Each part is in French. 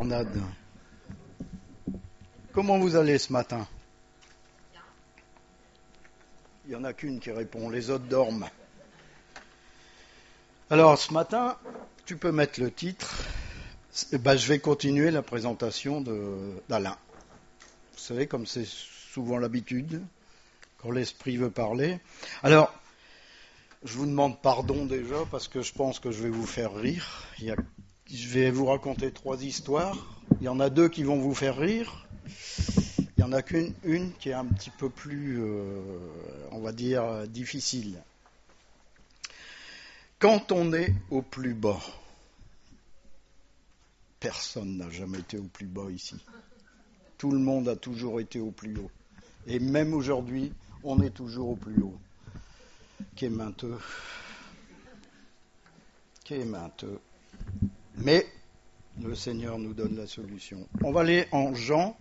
Bernade. Comment vous allez ce matin? Il n'y en a qu'une qui répond, les autres dorment. Alors ce matin, tu peux mettre le titre. Je vais continuer la présentation d'Alain. Vous savez, comme c'est souvent l'habitude, quand l'esprit veut parler. Alors, je vous demande pardon déjà parce que je pense que je vais vous faire rire. Je vais vous raconter 3 histoires. Il y en a 2 qui vont vous faire rire. Il n'y en a qu'une qui est un petit peu plus, on va dire, difficile. Quand on est au plus bas, personne n'a jamais été au plus bas ici. Tout le monde a toujours été au plus haut. Et même aujourd'hui, on est toujours au plus haut. Qu'est mainteux. Mais le Seigneur nous donne la solution. On va aller en Jean,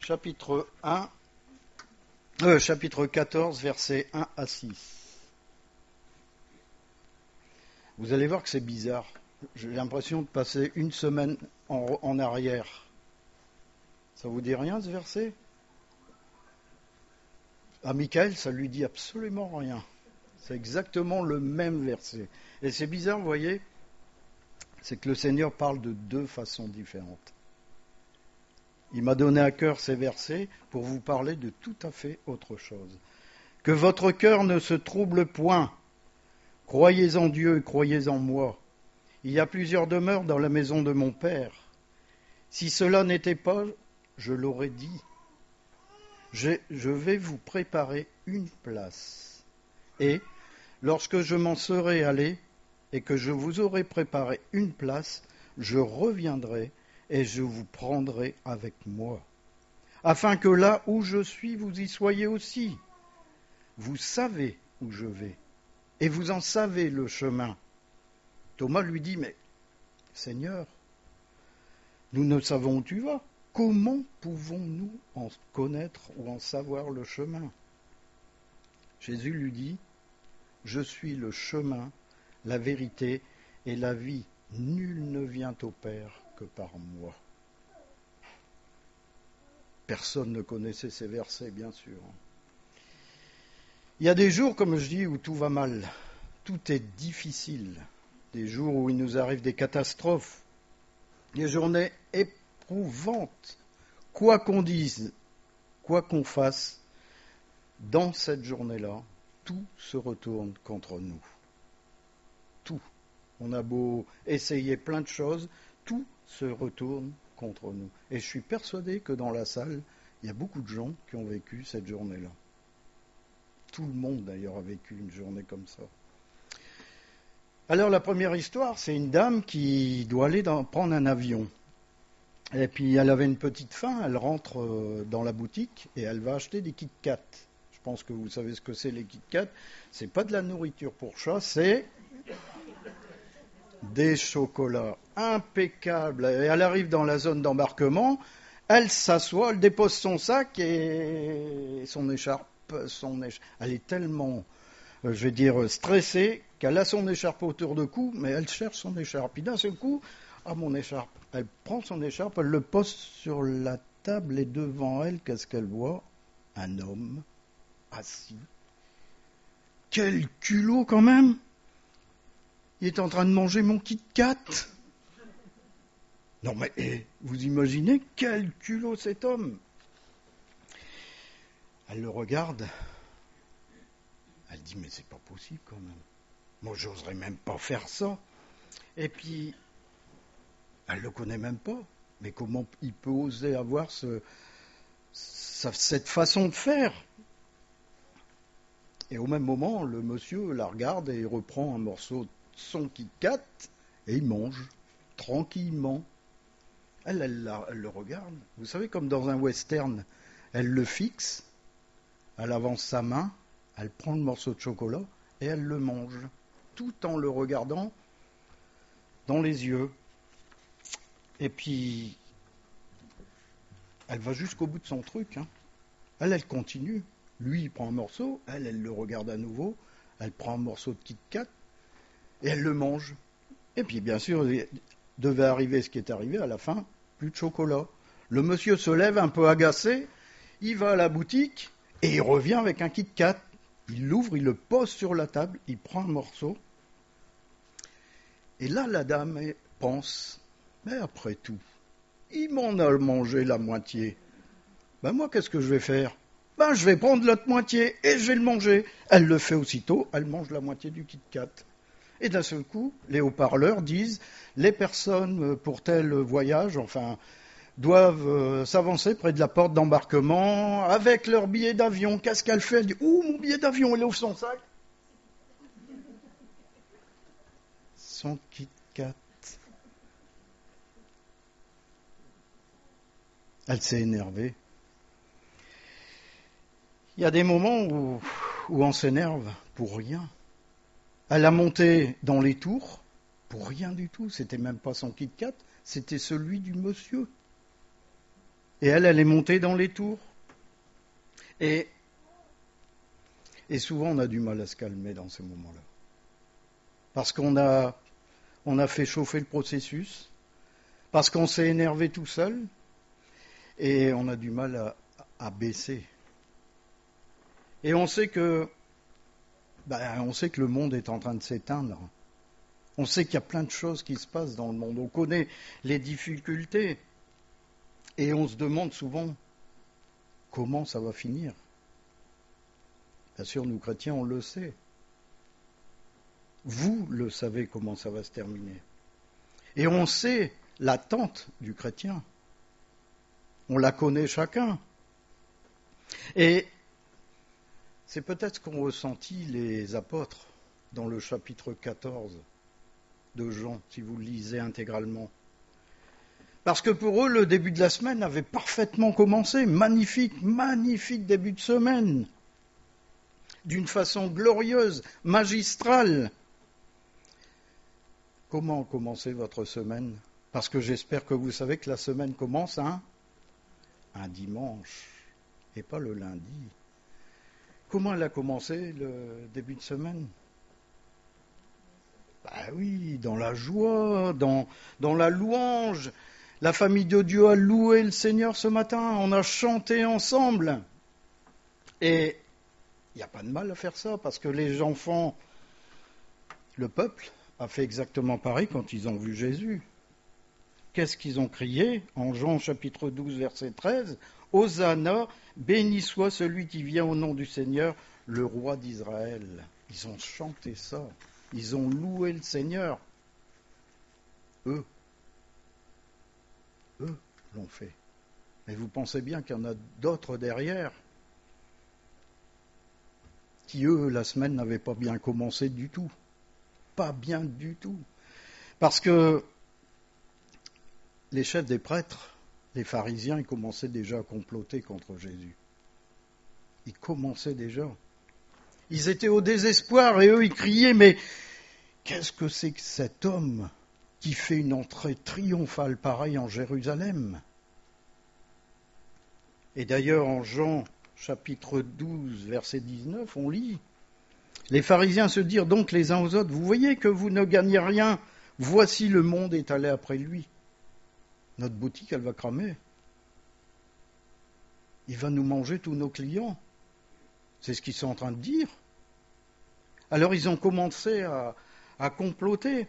chapitre 14, versets 1 à 6. Vous allez voir que c'est bizarre. J'ai l'impression de passer une semaine en arrière. Ça vous dit rien ce verset? À Michael, ça lui dit absolument rien. C'est exactement le même verset. Et c'est bizarre, vous voyez, c'est que le Seigneur parle de 2 façons différentes. Il m'a donné à cœur ces versets pour vous parler de tout à fait autre chose. Que votre cœur ne se trouble point. Croyez en Dieu, croyez en moi. Il y a plusieurs demeures dans la maison de mon Père. Si cela n'était pas, je l'aurais dit. Je vais vous préparer une place. Et lorsque je m'en serai allé et que je vous aurai préparé une place, je reviendrai et je vous prendrai avec moi, afin que là où je suis, vous y soyez aussi. Vous savez où je vais, et vous en savez le chemin. Thomas lui dit, mais Seigneur, nous ne savons où tu vas. Comment pouvons-nous en connaître ou en savoir le chemin? Jésus lui dit, je suis le chemin, la vérité et la vie. Nul ne vient au Père que par moi. Personne ne connaissait ces versets, bien sûr. Il y a des jours, comme je dis, où tout va mal. Tout est difficile. Des jours où il nous arrive des catastrophes. Des journées éprouvantes. Quoi qu'on dise, quoi qu'on fasse, dans cette journée-là, tout se retourne contre nous. Tout. On a beau essayer plein de choses, tout se retourne contre nous. Et je suis persuadé que dans la salle, il y a beaucoup de gens qui ont vécu cette journée-là. Tout le monde d'ailleurs a vécu une journée comme ça. Alors la première histoire, c'est une dame qui doit aller prendre un avion. Et puis elle avait une petite faim, elle rentre dans la boutique et elle va acheter des Kit Kat. Je pense que vous savez ce que c'est les Kit Kat. C'est pas de la nourriture pour chat, c'est des chocolats impeccables. Et elle arrive dans la zone d'embarquement, elle s'assoit, elle dépose son sac et son écharpe. Elle est tellement, stressée qu'elle a son écharpe autour du cou, mais elle cherche son écharpe. Puis d'un seul coup, mon écharpe. Elle prend son écharpe, elle le pose sur la table et devant elle, qu'est-ce qu'elle voit? Un homme assis. Quel culot quand même! Il est en train de manger mon Kit Kat. Non mais, vous imaginez quel culot cet homme! Elle le regarde. Elle dit, mais c'est pas possible quand même. Moi, j'oserais même pas faire ça. Et puis, elle le connaît même pas. Mais comment il peut oser avoir cette façon de faire? Et au même moment, le monsieur la regarde et il reprend un morceau de son Kit Kat et il mange tranquillement. Elle le regarde. Vous savez, comme dans un western, elle le fixe, elle avance sa main, elle prend le morceau de chocolat et elle le mange, tout en le regardant dans les yeux. Et puis, elle va jusqu'au bout de son truc. Elle continue. Lui, il prend un morceau, elle le regarde à nouveau, elle prend un morceau de Kit Kat et elle le mange. Et puis, bien sûr, il devait arriver ce qui est arrivé à la fin. plus de chocolat. Le monsieur se lève un peu agacé, il va à la boutique et il revient avec un Kit Kat. Il l'ouvre, il le pose sur la table, il prend un morceau. Et là, la dame pense, mais après tout, il m'en a mangé la moitié. Ben moi, qu'est-ce que je vais faire? Ben je vais prendre l'autre moitié et je vais le manger. Elle le fait aussitôt, elle mange la moitié du Kit Kat. Et d'un seul coup, les haut-parleurs disent, les personnes pour tel voyage, enfin, doivent s'avancer près de la porte d'embarquement avec leur billet d'avion. Qu'est-ce qu'elle fait? Elle dit, ouh, mon billet d'avion, elle ouvre son sac. Son Kit Kat. Elle s'est énervée. Il y a des moments où on s'énerve pour rien. Elle a monté dans les tours pour rien du tout. C'était même pas son Kit Kat, c'était celui du monsieur. Et elle est montée dans les tours. Et souvent, on a du mal à se calmer dans ces moments-là. Parce qu'on a fait chauffer le processus, parce qu'on s'est énervé tout seul, et on a du mal à baisser. Et on sait que le monde est en train de s'éteindre. On sait qu'il y a plein de choses qui se passent dans le monde. On connaît les difficultés. Et on se demande souvent comment ça va finir. Bien sûr, nous chrétiens, on le sait. Vous le savez comment ça va se terminer. Et on sait l'attente du chrétien. On la connaît chacun. Et c'est peut-être ce qu'ont ressenti les apôtres dans le chapitre 14 de Jean, si vous le lisez intégralement. Parce que pour eux, le début de la semaine avait parfaitement commencé. Magnifique, magnifique début de semaine. D'une façon glorieuse, magistrale. Comment commencer votre semaine? Parce que j'espère que vous savez que la semaine commence un dimanche et pas le lundi. Comment elle a commencé le début de semaine? Ben oui, dans la joie, dans la louange. La famille de Dieu a loué le Seigneur ce matin, on a chanté ensemble. Et il n'y a pas de mal à faire ça, parce que les enfants, le peuple, a fait exactement pareil quand ils ont vu Jésus. Qu'est-ce qu'ils ont crié en Jean chapitre 12, verset 13 ? Hosanna, béni soit celui qui vient au nom du Seigneur, le roi d'Israël. Ils ont chanté ça, ils ont loué le Seigneur. Eux l'ont fait. Mais vous pensez bien qu'il y en a d'autres derrière qui, eux, la semaine n'avaient pas bien commencé du tout. Pas bien du tout. Parce que les chefs des prêtres, les pharisiens, ils commençaient déjà à comploter contre Jésus. Ils commençaient déjà. Ils étaient au désespoir et eux, ils criaient, mais qu'est-ce que c'est que cet homme qui fait une entrée triomphale pareille en Jérusalem? Et d'ailleurs, en Jean chapitre 12, verset 19, on lit, les pharisiens se dirent donc les uns aux autres, vous voyez que vous ne gagnez rien, voici le monde est allé après lui. Notre boutique, elle va cramer. Il va nous manger tous nos clients. C'est ce qu'ils sont en train de dire. Alors ils ont commencé à comploter.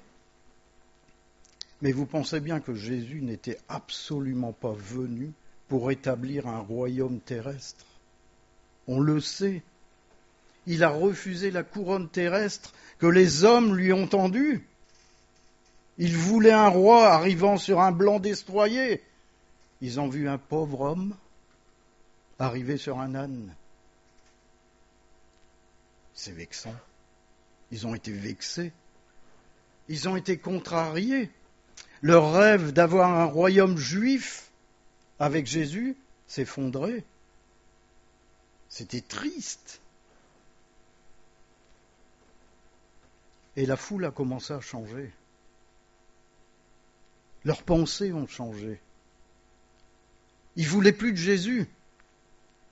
Mais vous pensez bien que Jésus n'était absolument pas venu pour établir un royaume terrestre. On le sait. Il a refusé la couronne terrestre que les hommes lui ont tendue. Il voulait un roi arrivant sur un blanc destroyer. Ils ont vu un pauvre homme arriver sur un âne. C'est vexant. Ils ont été vexés. Ils ont été contrariés. Leur rêve d'avoir un royaume juif avec Jésus s'effondrait. C'était triste. Et la foule a commencé à changer. Leurs pensées ont changé. Ils ne voulaient plus de Jésus.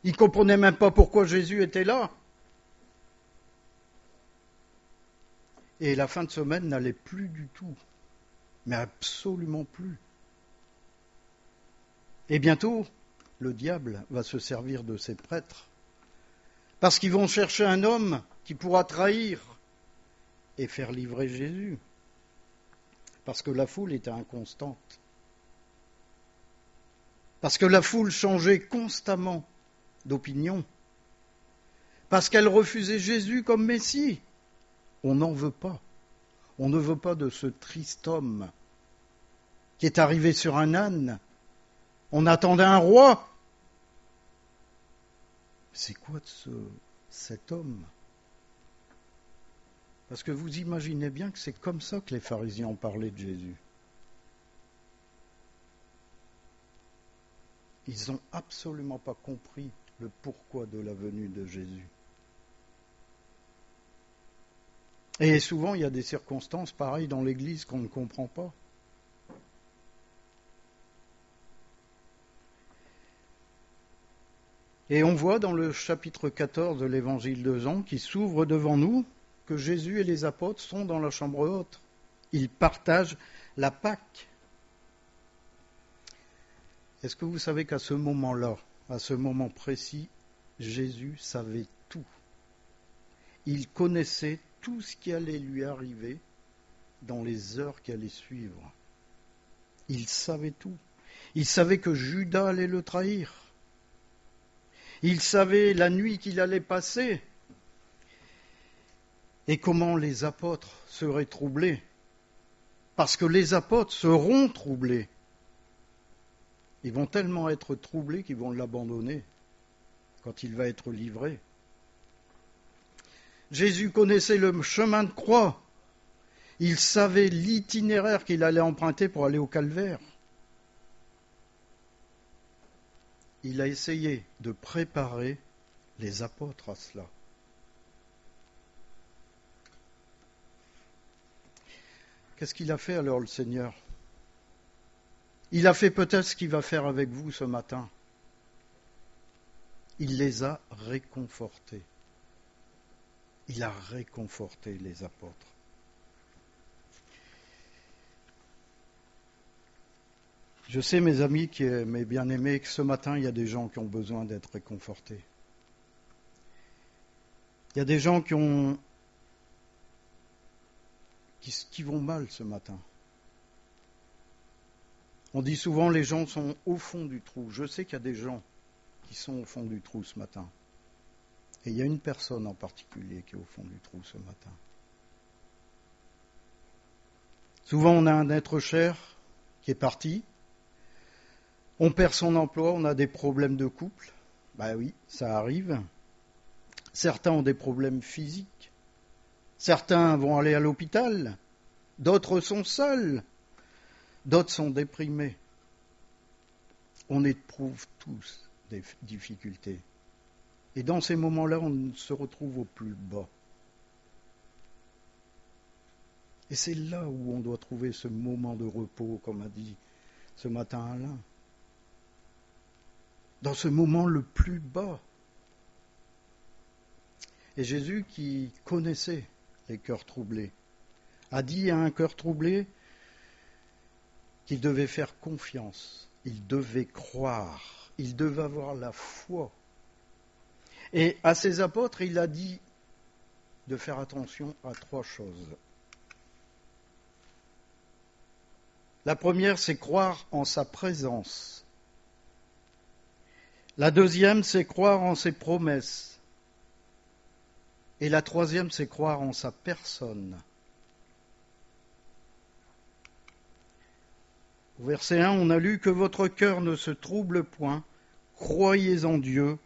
Ils ne comprenaient même pas pourquoi Jésus était là. Et la fin de semaine n'allait plus du tout. Mais absolument plus. Et bientôt, le diable va se servir de ces prêtres, parce qu'ils vont chercher un homme qui pourra trahir et faire livrer Jésus, parce que la foule était inconstante, parce que la foule changeait constamment d'opinion, parce qu'elle refusait Jésus comme Messie. On n'en veut pas. On ne veut pas de ce triste homme qui est arrivé sur un âne. On attendait un roi. C'est quoi cet homme? Parce que vous imaginez bien que c'est comme ça que les pharisiens ont parlé de Jésus. Ils n'ont absolument pas compris le pourquoi de la venue de Jésus. Et souvent, il y a des circonstances pareilles dans l'Église qu'on ne comprend pas. Et on voit dans le chapitre 14 de l'Évangile de Jean, qui s'ouvre devant nous, que Jésus et les apôtres sont dans la chambre haute. Ils partagent la Pâque. Est-ce que vous savez qu'à ce moment-là, à ce moment précis, Jésus savait tout. Il connaissait tout ce qui allait lui arriver dans les heures qui allaient suivre. Il savait tout. Il savait que Judas allait le trahir. Il savait la nuit qu'il allait passer et comment les apôtres seraient troublés. Parce que les apôtres seront troublés. Ils vont tellement être troublés qu'ils vont l'abandonner quand il va être livré. Jésus connaissait le chemin de croix. Il savait l'itinéraire qu'il allait emprunter pour aller au calvaire. Il a essayé de préparer les apôtres à cela. Qu'est-ce qu'il a fait alors le Seigneur? Il a fait peut-être ce qu'il va faire avec vous ce matin. Il les a réconfortés. Il a réconforté les apôtres. Je sais, mes amis, mes bien-aimés, que ce matin, il y a des gens qui ont besoin d'être réconfortés. Il y a des gens qui vont mal ce matin. On dit souvent les gens sont au fond du trou. Je sais qu'il y a des gens qui sont au fond du trou ce matin. Et il y a une personne en particulier qui est au fond du trou ce matin. Souvent, on a un être cher qui est parti. On perd son emploi, on a des problèmes de couple. Ben oui, ça arrive. Certains ont des problèmes physiques. Certains vont aller à l'hôpital. D'autres sont seuls. D'autres sont déprimés. On éprouve tous des difficultés. Et dans ces moments-là, on se retrouve au plus bas. Et c'est là où on doit trouver ce moment de repos, comme a dit ce matin Alain. Dans ce moment le plus bas. Et Jésus, qui connaissait les cœurs troublés, a dit à un cœur troublé qu'il devait faire confiance, il devait croire, il devait avoir la foi. Et à ses apôtres, il a dit de faire attention à 3 choses. La première, c'est croire en sa présence. La deuxième, c'est croire en ses promesses. Et la troisième, c'est croire en sa personne. Au verset 1, on a lu que votre cœur ne se trouble point, croyez en Dieu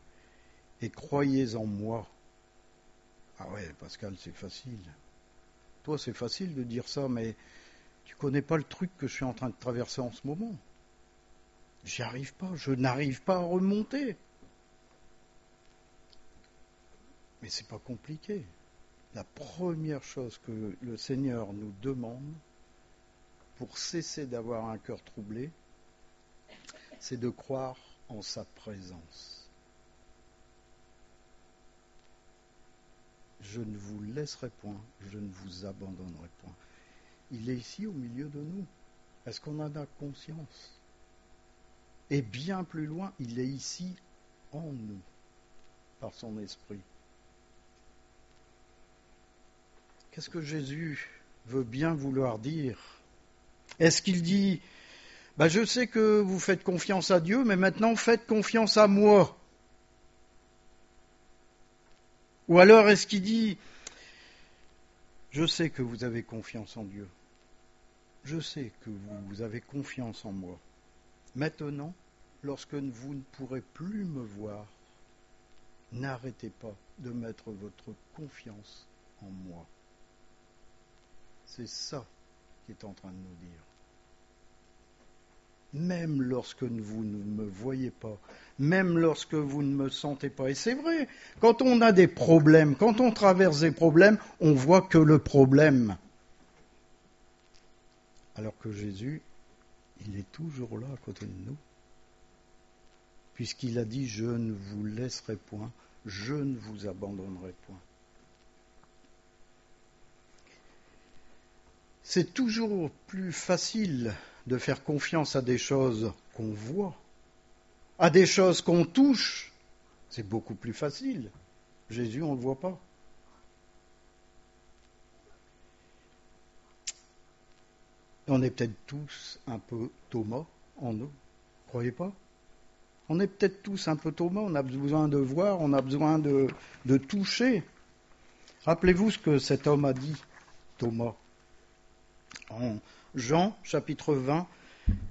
et croyez en moi. Ah ouais, Pascal, c'est facile. Toi, c'est facile de dire ça, mais tu connais pas le truc que je suis en train de traverser en ce moment. J'y arrive pas, je n'arrive pas à remonter. Mais c'est pas compliqué. La première chose que le Seigneur nous demande pour cesser d'avoir un cœur troublé, c'est de croire en sa présence. Je ne vous laisserai point, je ne vous abandonnerai point. Il est ici au milieu de nous. Est-ce qu'on en a conscience? Et bien plus loin, il est ici en nous, par son esprit. Qu'est-ce que Jésus veut bien vouloir dire? Est-ce qu'il dit, je sais que vous faites confiance à Dieu, mais maintenant faites confiance à moi? Ou alors est-ce qu'il dit, je sais que vous avez confiance en Dieu, je sais que vous avez confiance en moi. Maintenant, lorsque vous ne pourrez plus me voir, n'arrêtez pas de mettre votre confiance en moi. C'est ça qu'il est en train de nous dire. Même lorsque vous ne me voyez pas, même lorsque vous ne me sentez pas. Et c'est vrai, quand on a des problèmes, quand on traverse des problèmes, on voit que le problème. Alors que Jésus, il est toujours là à côté de nous. Puisqu'il a dit, je ne vous laisserai point, je ne vous abandonnerai point. C'est toujours plus facile de faire confiance à des choses qu'on voit, à des choses qu'on touche. C'est beaucoup plus facile. Jésus, on ne le voit pas. On est peut-être tous un peu Thomas en nous, croyez pas? On est peut-être tous un peu Thomas, on a besoin de voir, on a besoin de toucher. Rappelez-vous ce que cet homme a dit, Thomas. En Jean, chapitre 20,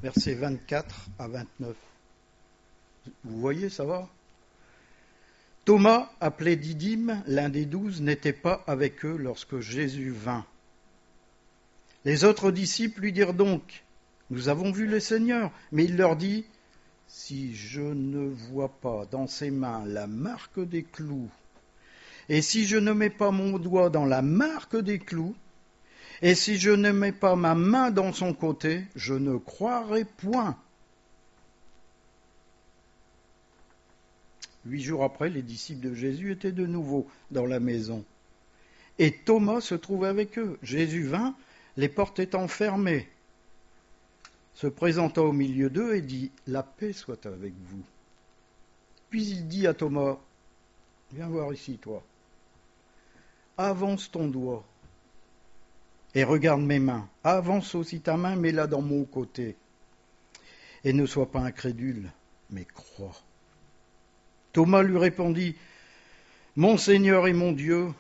versets 24 à 29. Vous voyez, ça va? Thomas, appelé Didyme, l'un des 12, n'était pas avec eux lorsque Jésus vint. Les autres disciples lui dirent donc, « Nous avons vu le Seigneur. » Mais il leur dit, « Si je ne vois pas dans ses mains la marque des clous, et si je ne mets pas mon doigt dans la marque des clous, et si je ne mets pas ma main dans son côté, je ne croirai point. » 8 jours après, les disciples de Jésus étaient de nouveau dans la maison. Et Thomas se trouvait avec eux. Jésus vint, les portes étant fermées, se présenta au milieu d'eux et dit, « La paix soit avec vous. » Puis il dit à Thomas, « Viens voir ici, toi. Avance ton doigt et regarde mes mains. Avance aussi ta main, mets-la dans mon côté. Et ne sois pas incrédule, mais crois. » Thomas lui répondit, « Mon Seigneur et mon Dieu. »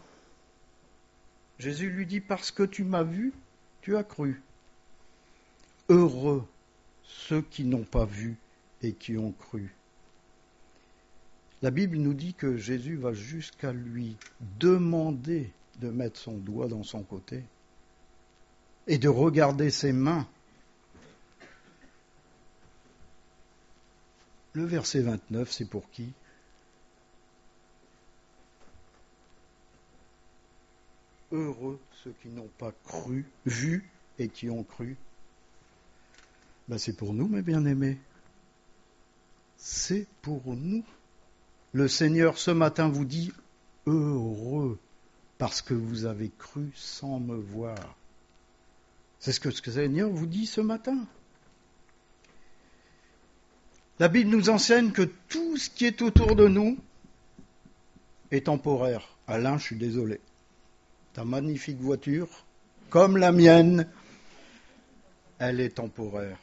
Jésus lui dit, « Parce que tu m'as vu, tu as cru. Heureux ceux qui n'ont pas vu et qui ont cru. » La Bible nous dit que Jésus va jusqu'à lui demander de mettre son doigt dans son côté et de regarder ses mains. Le verset 29, c'est pour qui? Heureux ceux qui n'ont pas cru, vu et qui ont cru. C'est pour nous, mes bien-aimés. C'est pour nous. Le Seigneur, ce matin, vous dit heureux parce que vous avez cru sans me voir. C'est ce que le Seigneur vous dit ce matin. La Bible nous enseigne que tout ce qui est autour de nous est temporaire. Alain, je suis désolé. Ta magnifique voiture, comme la mienne, elle est temporaire.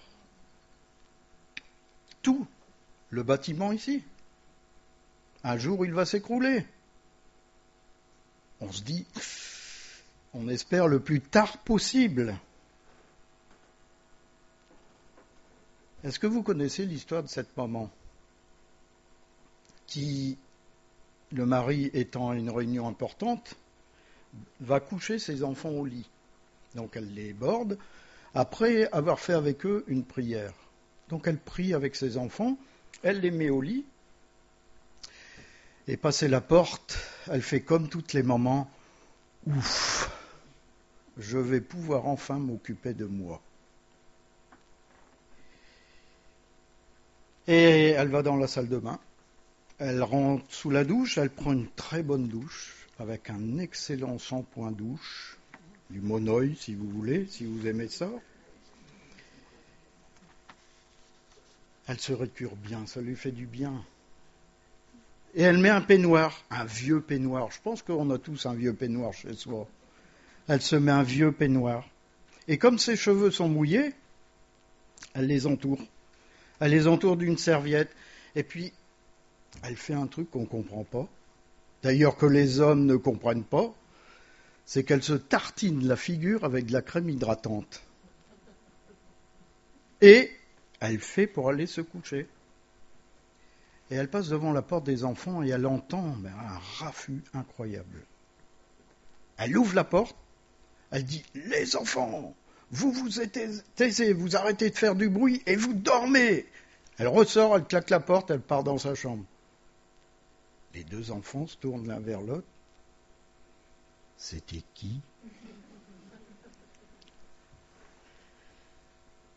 Tout, le bâtiment ici, un jour il va s'écrouler. On se dit, on espère le plus tard possible. Est-ce que vous connaissez l'histoire de cette maman qui, le mari étant à une réunion importante, va coucher ses enfants au lit. Donc elle les borde, après avoir fait avec eux une prière. Donc elle prie avec ses enfants, elle les met au lit, et passée la porte, elle fait comme toutes les mamans, ouf, je vais pouvoir enfin m'occuper de moi. Et elle va dans la salle de bain, elle rentre sous la douche, elle prend une très bonne douche, avec un excellent shampoing douche, du Monoi si vous voulez, si vous aimez ça. Elle se récure bien, ça lui fait du bien. Et elle met un peignoir, un vieux peignoir. Je pense qu'on a tous un vieux peignoir chez soi. Elle se met un vieux peignoir. Et comme ses cheveux sont mouillés, elle les entoure. Elle les entoure d'une serviette. Et puis, elle fait un truc qu'on ne comprend pas. D'ailleurs, que les hommes ne comprennent pas. C'est qu'elle se tartine la figure avec de la crème hydratante. Et elle fait pour aller se coucher. Et elle passe devant la porte des enfants et elle entend un raffut incroyable. Elle ouvre la porte, elle dit « Les enfants, vous vous taisez, vous arrêtez de faire du bruit et vous dormez !» Elle ressort, elle claque la porte, elle part dans sa chambre. Les deux enfants se tournent l'un vers l'autre. C'était qui ?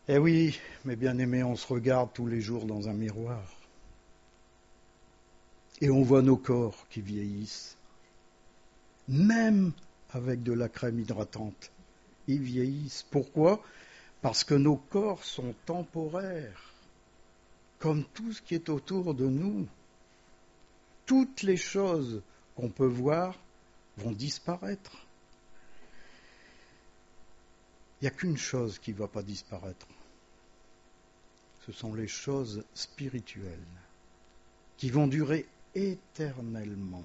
Eh oui, mes bien-aimés, on se regarde tous les jours dans un miroir. Et on voit nos corps qui vieillissent. Même avec de la crème hydratante, ils vieillissent. Pourquoi ? Parce que nos corps sont temporaires, comme tout ce qui est autour de nous. Toutes les choses qu'on peut voir vont disparaître. Il n'y a qu'une chose qui ne va pas disparaître. Ce sont les choses spirituelles qui vont durer éternellement.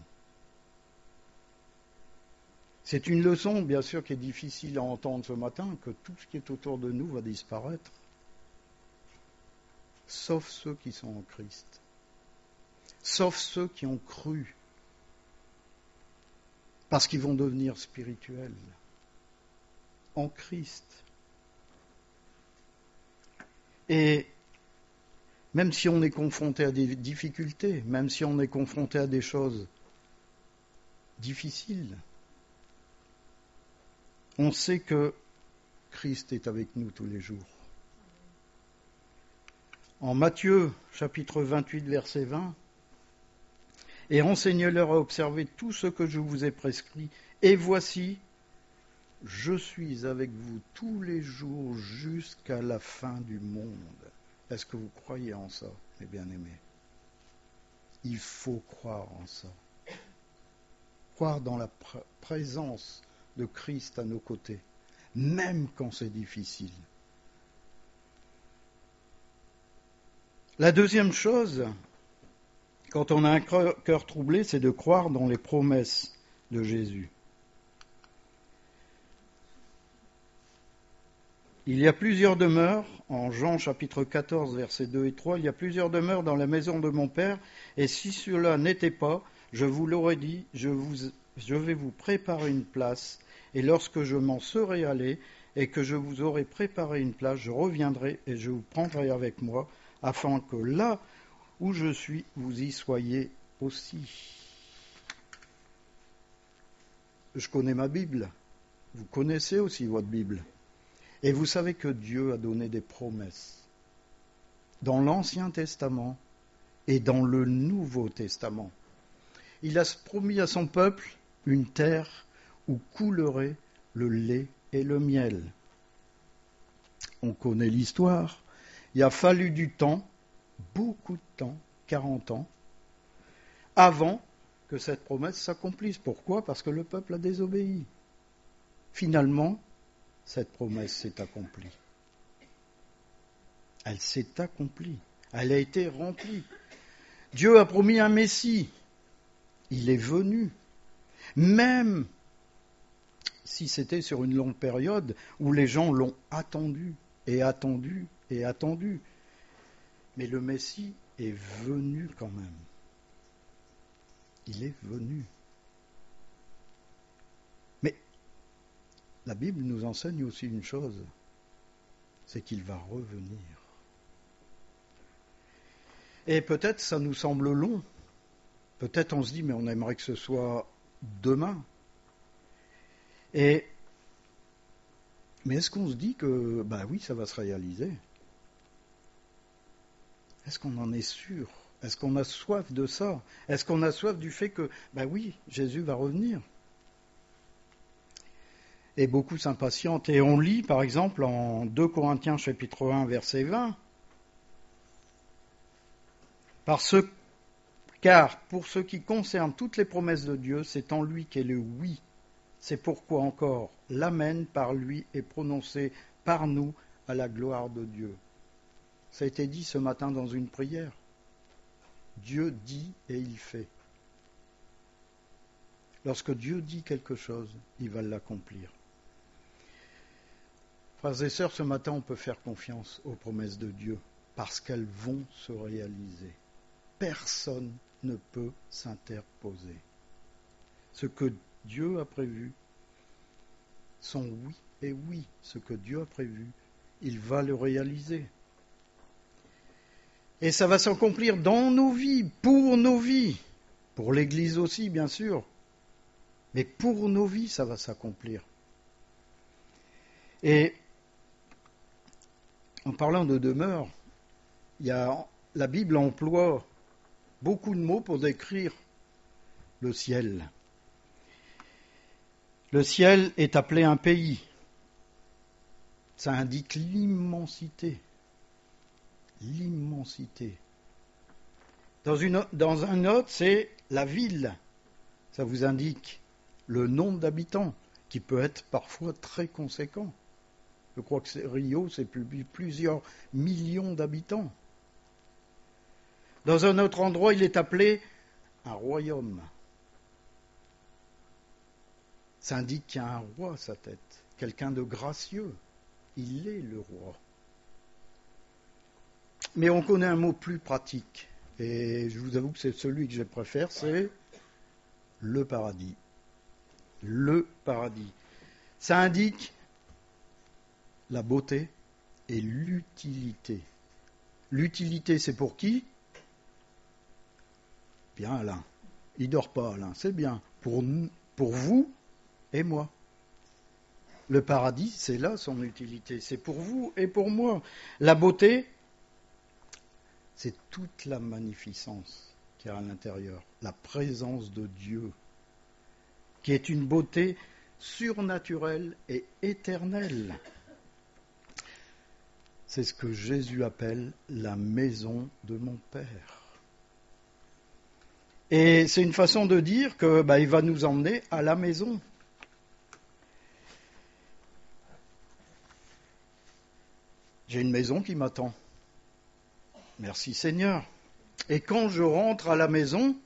C'est une leçon, bien sûr, qui est difficile à entendre ce matin, que tout ce qui est autour de nous va disparaître, sauf ceux qui sont en Christ, sauf ceux qui ont cru, parce qu'ils vont devenir spirituels, en Christ. Et même si on est confronté à des difficultés, même si on est confronté à des choses difficiles, on sait que Christ est avec nous tous les jours. En Matthieu, chapitre 28, verset 20, « Et enseignez-leur à observer tout ce que je vous ai prescrit, et voici, je suis avec vous tous les jours jusqu'à la fin du monde. » Est-ce que vous croyez en ça, mes bien-aimés ? Il faut croire en ça. Croire dans la présence de Christ à nos côtés, même quand c'est difficile. La deuxième chose, quand on a un cœur troublé, c'est de croire dans les promesses de Jésus. Il y a plusieurs demeures, en Jean chapitre 14, versets 2 et 3, il y a plusieurs demeures dans la maison de mon Père, et si cela n'était pas, je vous l'aurais dit, je vais vous préparer une place, et lorsque je m'en serai allé, et que je vous aurai préparé une place, je reviendrai et je vous prendrai avec moi, afin que là où je suis, vous y soyez aussi. Je connais ma Bible, vous connaissez aussi votre Bible. Et vous savez que Dieu a donné des promesses dans l'Ancien Testament et dans le Nouveau Testament. Il a promis à son peuple une terre où coulerait le lait et le miel. On connaît l'histoire. Il a fallu du temps, beaucoup de temps, 40 ans, avant que cette promesse s'accomplisse. Pourquoi ? Parce que le peuple a désobéi. Finalement, cette promesse s'est accomplie. Elle s'est accomplie. Elle a été remplie. Dieu a promis un Messie. Il est venu. Même si c'était sur une longue période où les gens l'ont attendu et attendu et attendu. Mais le Messie est venu quand même. Il est venu. Mais la Bible nous enseigne aussi une chose, c'est qu'il va revenir. Et peut-être ça nous semble long. Peut-être on se dit, mais on aimerait que ce soit demain. Mais est-ce qu'on se dit que, oui, ça va se réaliser ? Est-ce qu'on en est sûr ? Est-ce qu'on a soif de ça ? Est-ce qu'on a soif du fait que, oui, Jésus va revenir ? Et beaucoup s'impatientent. Et on lit, par exemple, en 2 Corinthiens chapitre 1, verset 20, Car pour ce qui concerne toutes les promesses de Dieu, c'est en lui qu'est le oui. C'est pourquoi encore l'amen par lui est prononcé par nous à la gloire de Dieu. Ça a été dit ce matin dans une prière. Dieu dit et il fait. Lorsque Dieu dit quelque chose, il va l'accomplir. Frères et sœurs, ce matin, on peut faire confiance aux promesses de Dieu parce qu'elles vont se réaliser. Personne ne peut s'interposer. Ce que Dieu a prévu, son oui et oui. Ce que Dieu a prévu, il va le réaliser. Et ça va s'accomplir dans nos vies, pour l'Église aussi, bien sûr. Mais pour nos vies, ça va s'accomplir. Et en parlant de demeure, la Bible emploie beaucoup de mots pour décrire le ciel. Le ciel est appelé un pays. Ça indique l'immensité. L'immensité. Dans un autre, c'est la ville. Ça vous indique le nombre d'habitants, qui peut être parfois très conséquent. Je crois que Rio, c'est plusieurs millions d'habitants. Dans un autre endroit, il est appelé un royaume. Ça indique qu'il y a un roi à sa tête, quelqu'un de gracieux. Il est le roi. Mais on connaît un mot plus pratique, et je vous avoue que c'est celui que je préfère, c'est le paradis. Le paradis. Ça indique la beauté et l'utilité. L'utilité, c'est pour qui ? Bien, Alain. Il dort pas, Alain. C'est bien. Pour vous et moi. Le paradis, c'est là son utilité. C'est pour vous et pour moi. La beauté, c'est toute la magnificence qu'il y a à l'intérieur. La présence de Dieu, qui est une beauté surnaturelle et éternelle. C'est ce que Jésus appelle la maison de mon Père. Et c'est une façon de dire que il va nous emmener à la maison. J'ai une maison qui m'attend. Merci Seigneur. Et quand je rentre à la maison,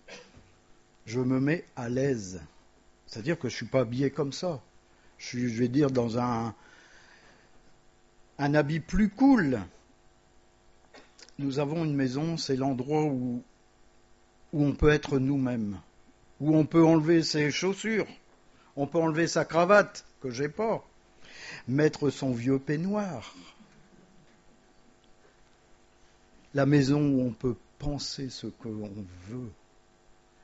je me mets à l'aise. C'est-à-dire que je ne suis pas habillé comme ça. Je vais dire, dans un habit plus cool. Nous avons une maison, c'est l'endroit où on peut être nous-mêmes, où on peut enlever ses chaussures, on peut enlever sa cravate, que j'ai pas, mettre son vieux peignoir. La maison où on peut penser ce que l'on veut.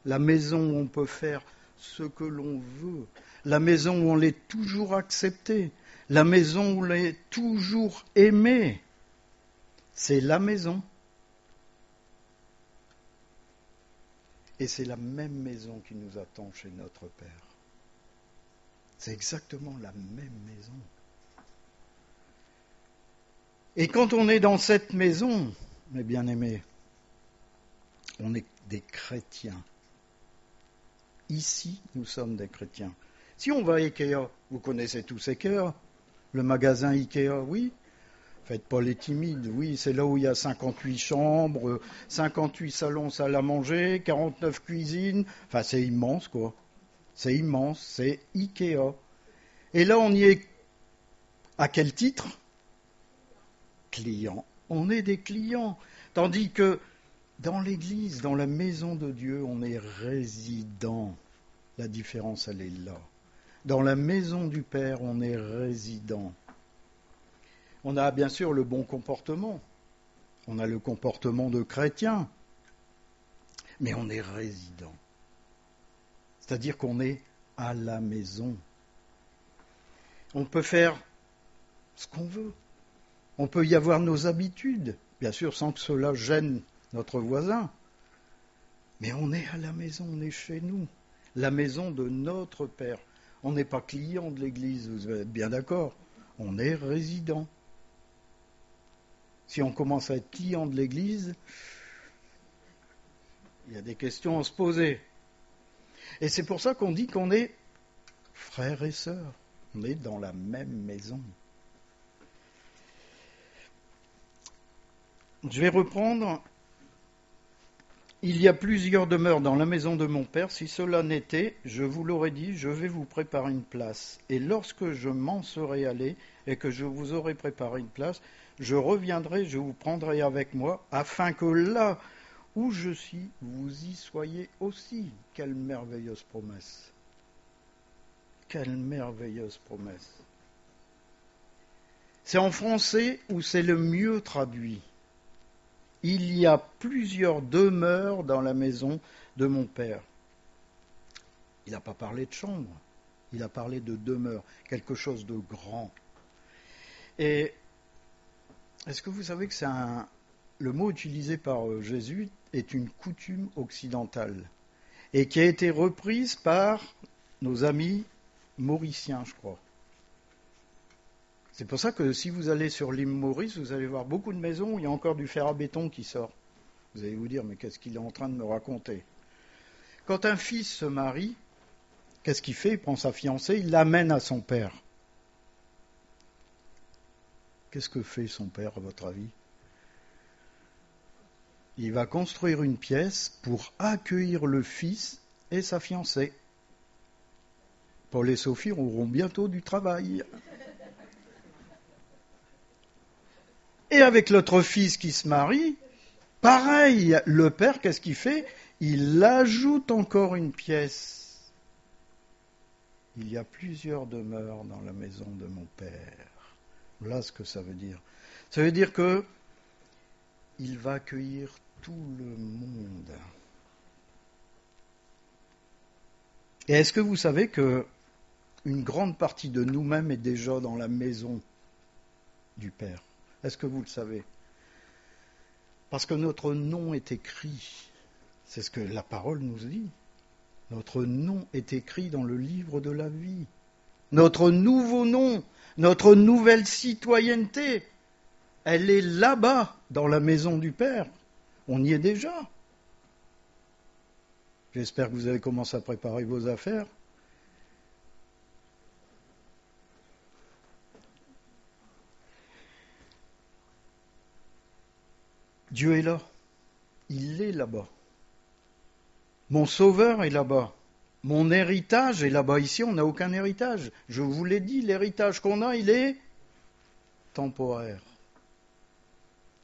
La maison où on peut faire ce que l'on veut. La maison où on est toujours accepté. La maison où on est toujours aimé. C'est la maison. Et c'est la même maison qui nous attend chez notre Père. C'est exactement la même maison. Et quand on est dans cette maison, mes bien-aimés, on est des chrétiens. Ici, nous sommes des chrétiens. Si on va à Ikea, vous connaissez tous Ikea, le magasin Ikea, oui. Faites pas les timides, oui, c'est là où il y a 58 chambres, 58 salons, salles à manger, 49 cuisines, enfin c'est immense quoi. C'est immense, c'est Ikea. Et là on y est, à quel titre ? Clients. On est des clients. Tandis que dans l'église, dans la maison de Dieu, on est résident. La différence, elle est là. Dans la maison du Père, on est résident. On a bien sûr le bon comportement. On a le comportement de chrétien. Mais on est résident. C'est-à-dire qu'on est à la maison. On peut faire ce qu'on veut. On peut y avoir nos habitudes, bien sûr sans que cela gêne notre voisin. Mais on est à la maison, on est chez nous. La maison de notre Père. On n'est pas client de l'Église, vous êtes bien d'accord. On est résident. Si on commence à être client de l'Église, Il y a des questions à se poser. Et c'est pour ça qu'on dit qu'on est frères et sœurs. On est dans la même maison. Je vais reprendre. Il y a plusieurs demeures dans la maison de mon Père. Si cela n'était, je vous l'aurais dit, je vais vous préparer une place. Et lorsque je m'en serai allé et que je vous aurai préparé une place, je reviendrai, je vous prendrai avec moi, afin que là où je suis, vous y soyez aussi. Quelle merveilleuse promesse! Quelle merveilleuse promesse! C'est en français où c'est le mieux traduit. Il y a plusieurs demeures dans la maison de mon Père. Il n'a pas parlé de chambre, il a parlé de demeure, quelque chose de grand. Et est-ce que vous savez que le mot utilisé par Jésus est une coutume occidentale et qui a été reprise par nos amis mauriciens, je crois. C'est pour ça que si vous allez sur l'île Maurice, vous allez voir beaucoup de maisons où il y a encore du fer à béton qui sort. Vous allez vous dire, mais qu'est-ce qu'il est en train de me raconter? Quand un fils se marie, qu'est-ce qu'il fait? Il prend sa fiancée, il l'amène à son père. Qu'est-ce que fait son père, à votre avis? Il va construire une pièce pour accueillir le fils et sa fiancée. Paul et Sophie auront bientôt du travail. Et avec l'autre fils qui se marie, pareil, le père, qu'est-ce qu'il fait? Il ajoute encore une pièce. Il y a plusieurs demeures dans la maison de mon Père. Voilà ce que ça veut dire. Ça veut dire que il va accueillir tout le monde. Et est-ce que vous savez que une grande partie de nous-mêmes est déjà dans la maison du Père? Est-ce que vous le savez? Parce que notre nom est écrit. C'est ce que la parole nous dit. Notre nom est écrit dans le livre de la vie. Notre nouveau nom, notre nouvelle citoyenneté, elle est là-bas, dans la maison du Père. On y est déjà. J'espère que vous avez commencé à préparer vos affaires. Dieu est là. Il est là-bas. Mon sauveur est là-bas. Mon héritage est là-bas. Ici, on n'a aucun héritage. Je vous l'ai dit, l'héritage qu'on a, il est temporaire.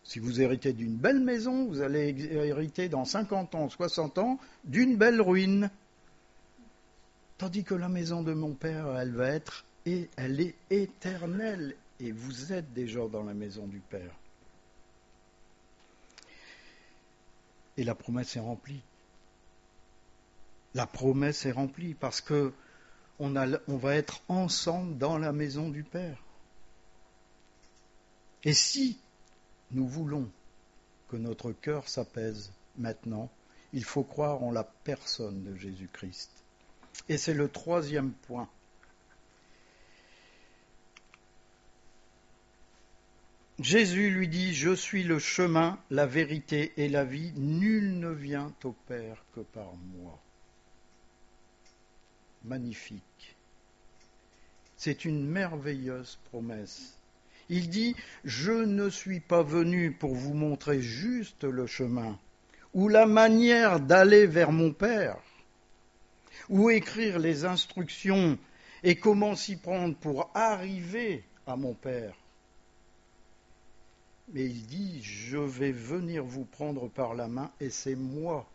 Si vous héritez d'une belle maison, vous allez hériter dans 50 ans, 60 ans, d'une belle ruine. Tandis que la maison de mon Père, elle est éternelle. Et vous êtes déjà dans la maison du Père. Et la promesse est remplie. La promesse est remplie parce que on va être ensemble dans la maison du Père. Et si nous voulons que notre cœur s'apaise maintenant, il faut croire en la personne de Jésus-Christ. Et c'est le troisième point. Jésus lui dit, « Je suis le chemin, la vérité et la vie. Nul ne vient au Père que par moi. » Magnifique. C'est une merveilleuse promesse. Il dit, « Je ne suis pas venu pour vous montrer juste le chemin, ou la manière d'aller vers mon Père, ou écrire les instructions et comment s'y prendre pour arriver à mon Père. Mais il dit, je vais venir vous prendre par la main et c'est moi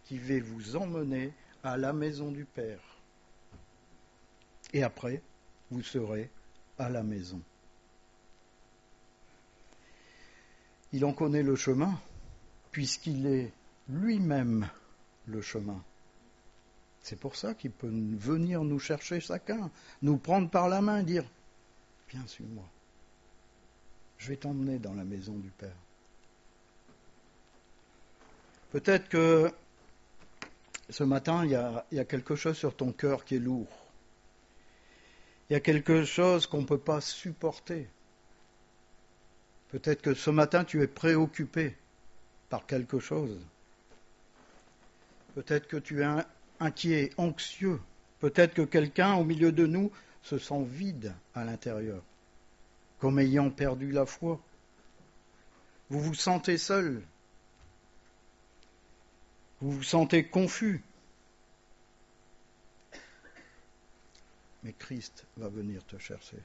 qui vais vous emmener à la maison du Père. Et après, vous serez à la maison. » Il en connaît le chemin, puisqu'il est lui-même le chemin. C'est pour ça qu'il peut venir nous chercher chacun, nous prendre par la main et dire « Viens, suis-moi. Je vais t'emmener dans la maison du Père. » Peut-être que ce matin, il y a quelque chose sur ton cœur qui est lourd. Il y a quelque chose qu'on ne peut pas supporter. Peut-être que ce matin, tu es préoccupé par quelque chose. Peut-être que tu es inquiet, anxieux. Peut-être que quelqu'un au milieu de nous se sent vide à l'intérieur, comme ayant perdu la foi. Vous vous sentez seul. Vous vous sentez confus. Mais Christ va venir te chercher.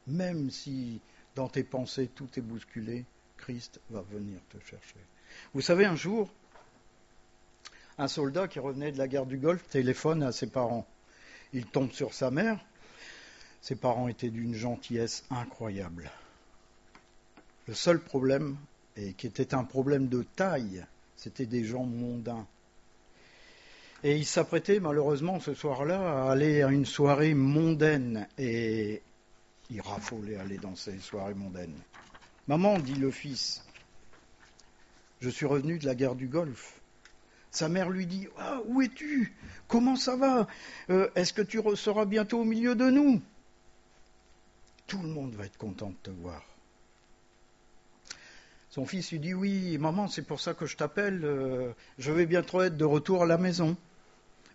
Même si dans tes pensées tout est bousculé, Christ va venir te chercher. Vous savez, un jour, un soldat qui revenait de la guerre du Golfe téléphone à ses parents. Il tombe sur sa mère. Ses parents étaient d'une gentillesse incroyable. Le seul problème, et qui était un problème de taille, c'était des gens mondains. Et il s'apprêtait malheureusement ce soir-là à aller à une soirée mondaine. Et il raffolait aller dans ces soirées mondaines. Maman, dit le fils, je suis revenu de la guerre du Golfe. Sa mère lui dit, ah, où es-tu? Comment ça va? Est-ce que tu seras bientôt au milieu de nous? Tout le monde va être content de te voir. Son fils lui dit, oui, maman, c'est pour ça que je t'appelle. Je vais bientôt être de retour à la maison.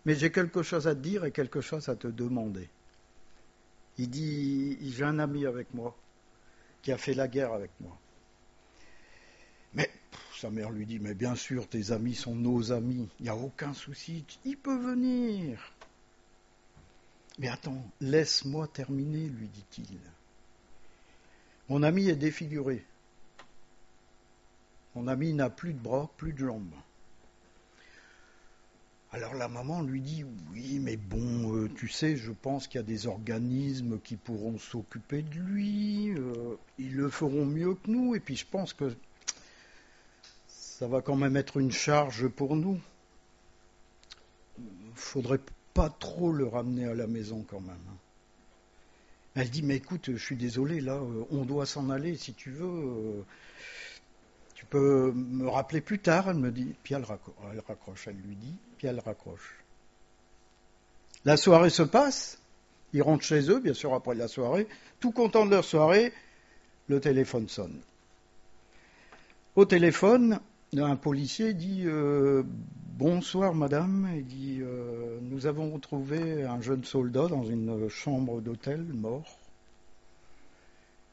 Mais j'ai quelque chose à te dire et quelque chose à te demander. Il dit, j'ai un ami avec moi qui a fait la guerre avec moi. Mais sa mère lui dit, mais bien sûr, tes amis sont nos amis, il n'y a aucun souci, il peut venir. Mais attends, laisse-moi terminer, lui dit-il. Mon ami est défiguré. Mon ami n'a plus de bras, plus de jambes. Alors la maman lui dit, oui, mais bon, tu sais, je pense qu'il y a des organismes qui pourront s'occuper de lui, ils le feront mieux que nous, et puis je pense que ça va quand même être une charge pour nous. Il ne faudrait pas trop le ramener à la maison quand même. Elle dit, mais écoute, je suis désolé, là, on doit s'en aller, si tu veux, tu peux me rappeler plus tard. Elle me dit, puis elle raccroche, elle lui dit, puis elle raccroche. La soirée se passe, ils rentrent chez eux, bien sûr après la soirée, tout contents de leur soirée, le téléphone sonne. Au téléphone, un policier dit bonsoir madame, il dit nous avons retrouvé un jeune soldat dans une chambre d'hôtel mort.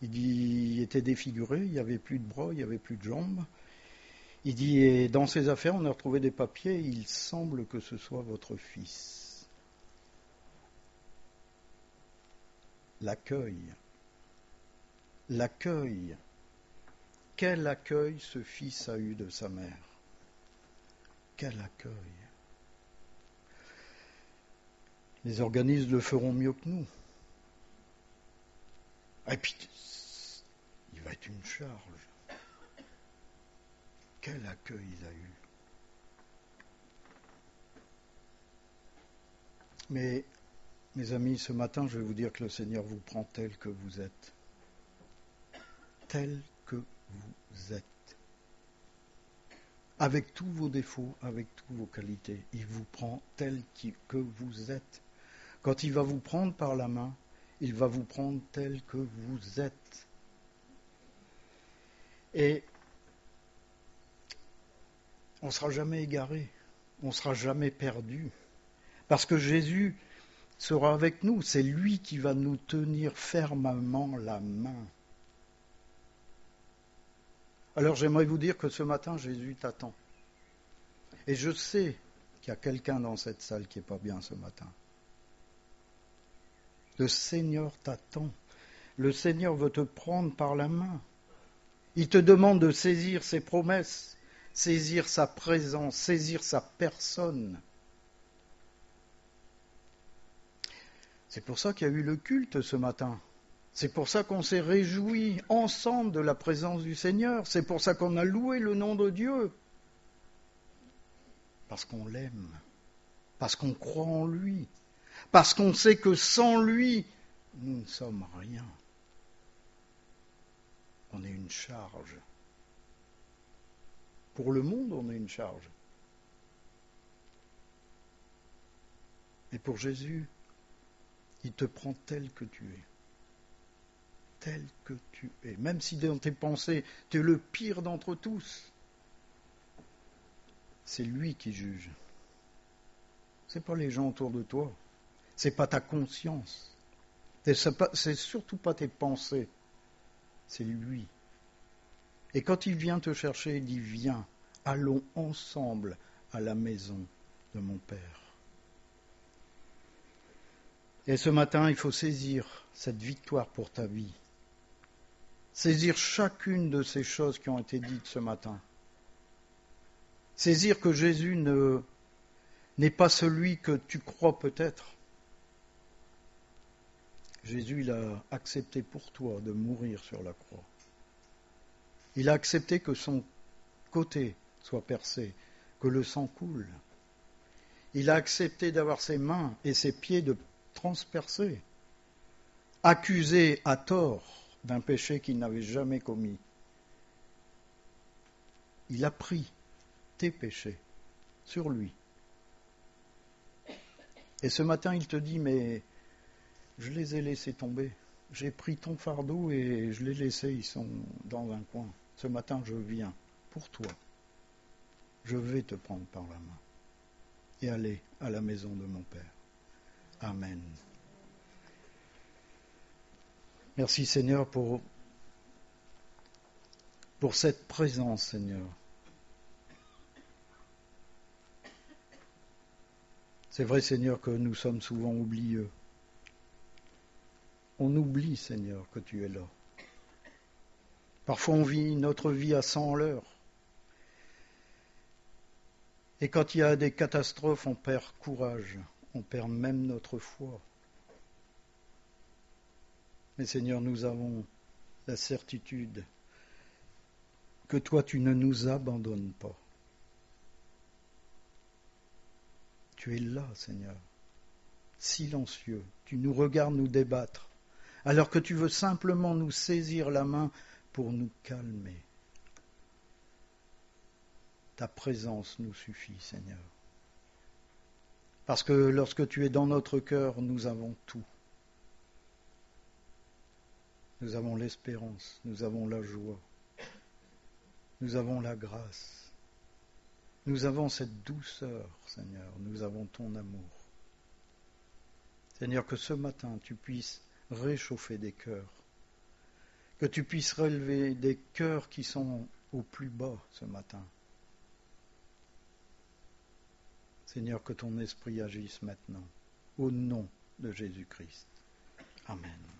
Il dit il était défiguré, il n'y avait plus de bras, il n'y avait plus de jambes. Il dit et dans ses affaires on a retrouvé des papiers, il semble que ce soit votre fils. L'accueil. Quel accueil ce fils a eu de sa mère. Quel accueil. Les organismes le feront mieux que nous. Et puis, il va être une charge. Quel accueil il a eu. Mais, mes amis, ce matin, je vais vous dire que le Seigneur vous prend tel que vous êtes. Tel que vous êtes. Avec tous vos défauts, avec toutes vos qualités, il vous prend tel que vous êtes. Quand il va vous prendre par la main, il va vous prendre tel que vous êtes. Et on ne sera jamais égaré, on ne sera jamais perdu. Parce que Jésus sera avec nous, c'est lui qui va nous tenir fermement la main. Alors j'aimerais vous dire que ce matin, Jésus t'attend. Et je sais qu'il y a quelqu'un dans cette salle qui n'est pas bien ce matin. Le Seigneur t'attend. Le Seigneur veut te prendre par la main. Il te demande de saisir ses promesses, saisir sa présence, saisir sa personne. C'est pour ça qu'il y a eu le culte ce matin. C'est pour ça qu'on s'est réjouis ensemble de la présence du Seigneur. C'est pour ça qu'on a loué le nom de Dieu. Parce qu'on l'aime. Parce qu'on croit en lui. Parce qu'on sait que sans lui, nous ne sommes rien. On est une charge. Pour le monde, on est une charge. Et pour Jésus, il te prend tel que tu es. Tel que tu es. Même si dans tes pensées, tu es le pire d'entre tous. c'est lui qui juge. C'est pas les gens autour de toi. C'est pas ta conscience. C'est surtout pas tes pensées. C'est lui. Et quand il vient te chercher, il dit viens, allons ensemble à la maison de mon Père. Et ce matin, il faut saisir cette victoire pour ta vie. Saisir chacune de ces choses qui ont été dites ce matin. Saisir que Jésus n'est pas celui que tu crois peut-être. Jésus, il a accepté pour toi de mourir sur la croix. Il a accepté que son côté soit percé, que le sang coule. Il a accepté d'avoir ses mains et ses pieds transpercés, accusé à tort d'un péché qu'il n'avait jamais commis. Il a pris tes péchés sur lui. Et ce matin, il te dit, mais je les ai laissés tomber. J'ai pris ton fardeau et je les ai laissés, ils sont dans un coin. Ce matin, je viens pour toi. Je vais te prendre par la main et aller à la maison de mon Père. Amen. Merci Seigneur pour cette présence, Seigneur. C'est vrai, Seigneur, que nous sommes souvent oublieux. On oublie, Seigneur, que tu es là. Parfois, on vit notre vie à 100 à l'heure. Et quand il y a des catastrophes, on perd courage, on perd même notre foi. Mais Seigneur, nous avons la certitude que toi, tu ne nous abandonnes pas. Tu es là, Seigneur, silencieux. Tu nous regardes nous débattre, alors que tu veux simplement nous saisir la main pour nous calmer. Ta présence nous suffit, Seigneur. Parce que lorsque tu es dans notre cœur, nous avons tout. Nous avons l'espérance, nous avons la joie, nous avons la grâce, nous avons cette douceur, Seigneur, nous avons ton amour. Seigneur, que ce matin, tu puisses réchauffer des cœurs, que tu puisses relever des cœurs qui sont au plus bas ce matin. Seigneur, que ton esprit agisse maintenant, au nom de Jésus-Christ. Amen.